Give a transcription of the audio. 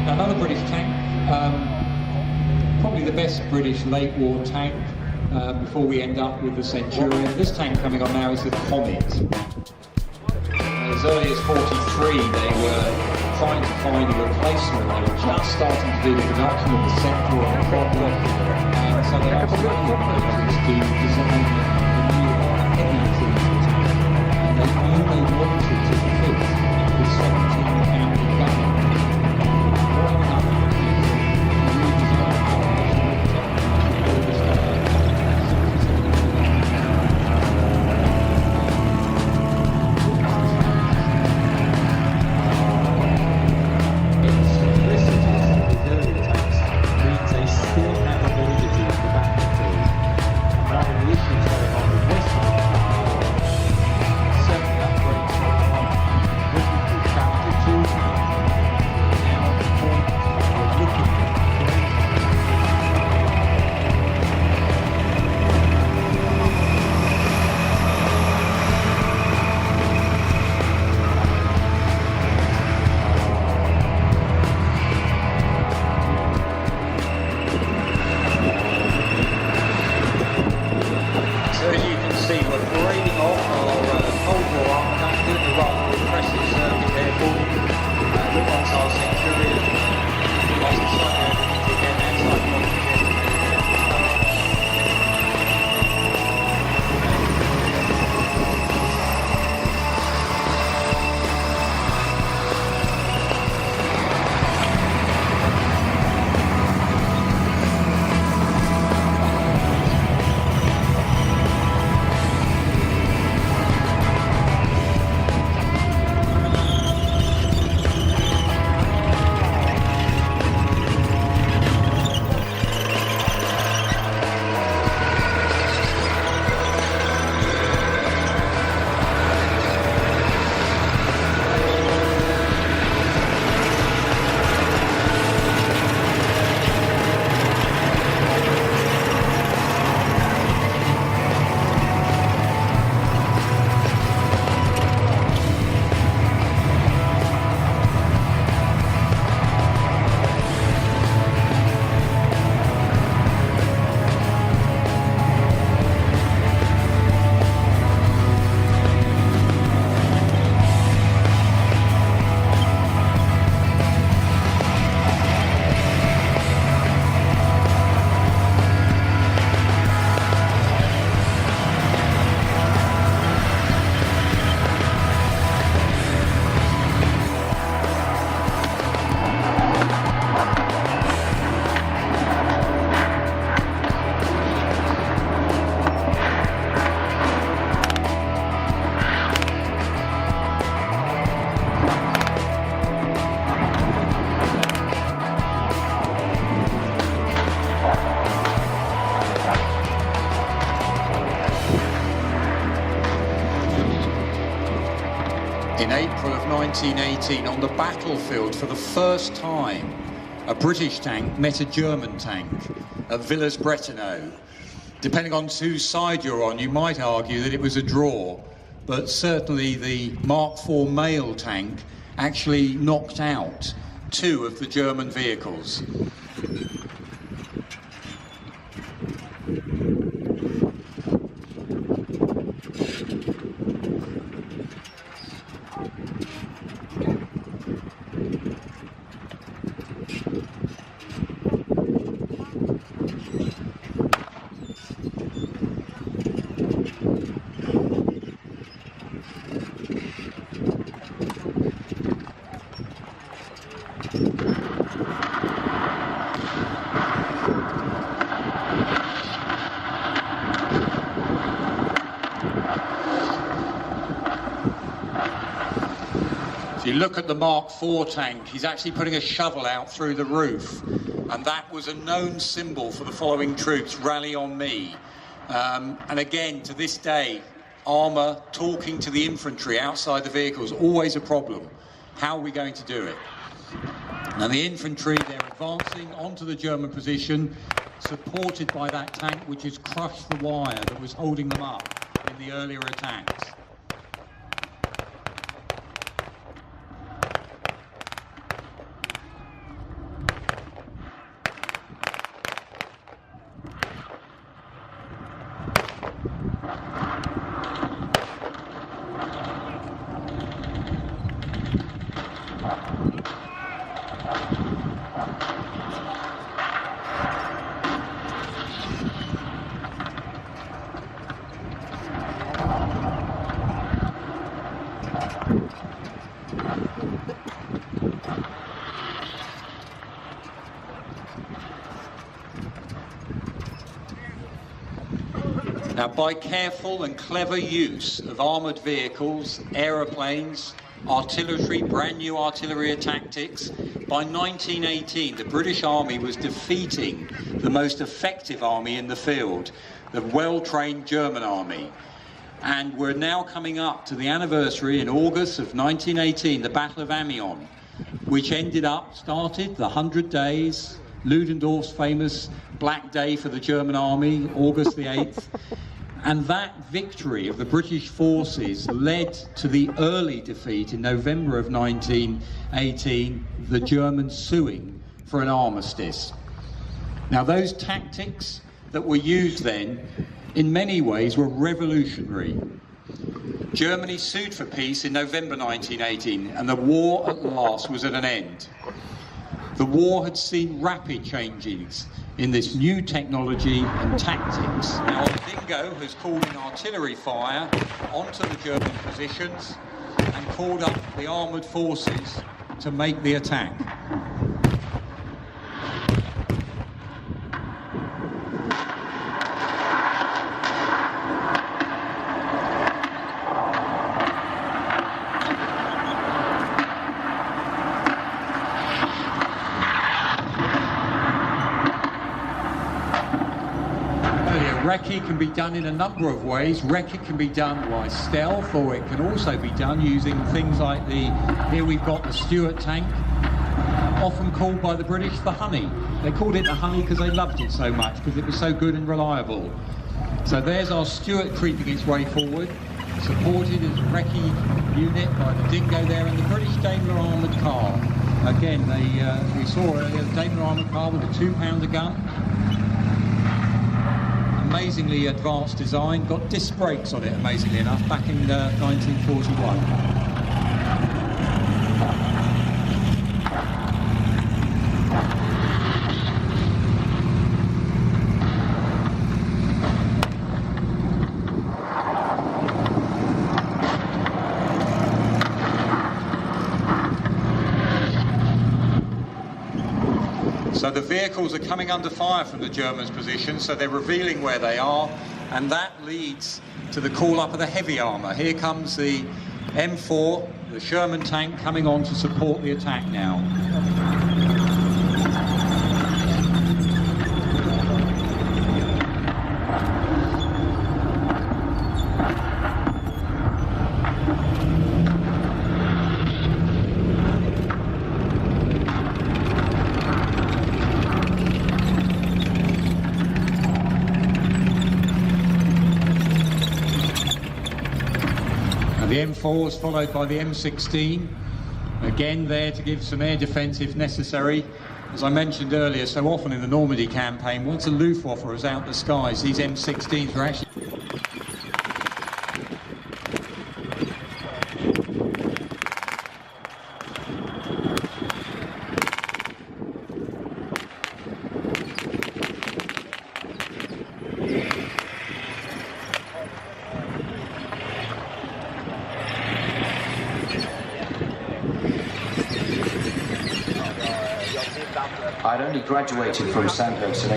another British tank, probably the best British late war tank before we end up with the Centurion. This tank coming on now is the Comet. As early as 43 they were trying to find a replacement. They were just starting to do the production of the Central and the Problem, and so they asked the operators to design the new heavy cruiser tank, and they knew they wanted to fit the 17-pound gun. In April of 1918, on the battlefield for the first time, a British tank met a German tank at Villers-Bretonneux. Depending on whose side you're on, you might argue that it was a draw, but certainly the Mark IV male tank actually knocked out two of the German vehicles. If you look at the Mark IV tank, he's actually putting a shovel out through the roof, and that was a known symbol for the following troops: rally on me. And again, to this day, armour talking to the infantry outside the vehicles, always a problem. How are we going to do it? Now the infantry, they're advancing onto the German position, supported by that tank which has crushed the wire that was holding them up in the earlier attacks. Now, by careful and clever use of armoured vehicles, aeroplanes, artillery, brand new artillery tactics, by 1918 the British Army was defeating the most effective army in the field, the well-trained German Army. And we're now coming up to the anniversary in August of 1918, the Battle of Amiens, which started the 100 days, Ludendorff's famous Black Day for the German Army, August the 8th. And that victory of the British forces led to the early defeat in November of 1918, the Germans suing for an armistice. Now, those tactics that were used then, in many ways, were revolutionary. Germany sued for peace in November 1918, and the war at last was at an end. The war had seen rapid changes in this new technology and tactics. Now, Dingo has called in artillery fire onto the German positions and called up the armoured forces to make the attack. Recce can be done in a number of ways. Recce can be done by stealth, or it can also be done using things like here we've got the Stuart tank, often called by the British the Honey. They called it the Honey because they loved it so much, because it was so good and reliable. So there's our Stuart creeping its way forward, supported as a Recce unit by the Dingo there, and the British Daimler armoured car. Again, we saw earlier the Daimler armoured car with a 2-pounder gun. Amazingly advanced design, got disc brakes on it, amazingly enough, back in 1941. So the vehicles are coming under fire from the Germans' position, so they're revealing where they are, and that leads to the call-up of the heavy armour. Here comes the M4, the Sherman tank, coming on to support the attack now. The M4 is followed by the M16, again there to give some air defence if necessary. As I mentioned earlier, so often in the Normandy campaign, once a Luftwaffe was out the skies, these M16s were actually... I'd only graduated from Sandhurst in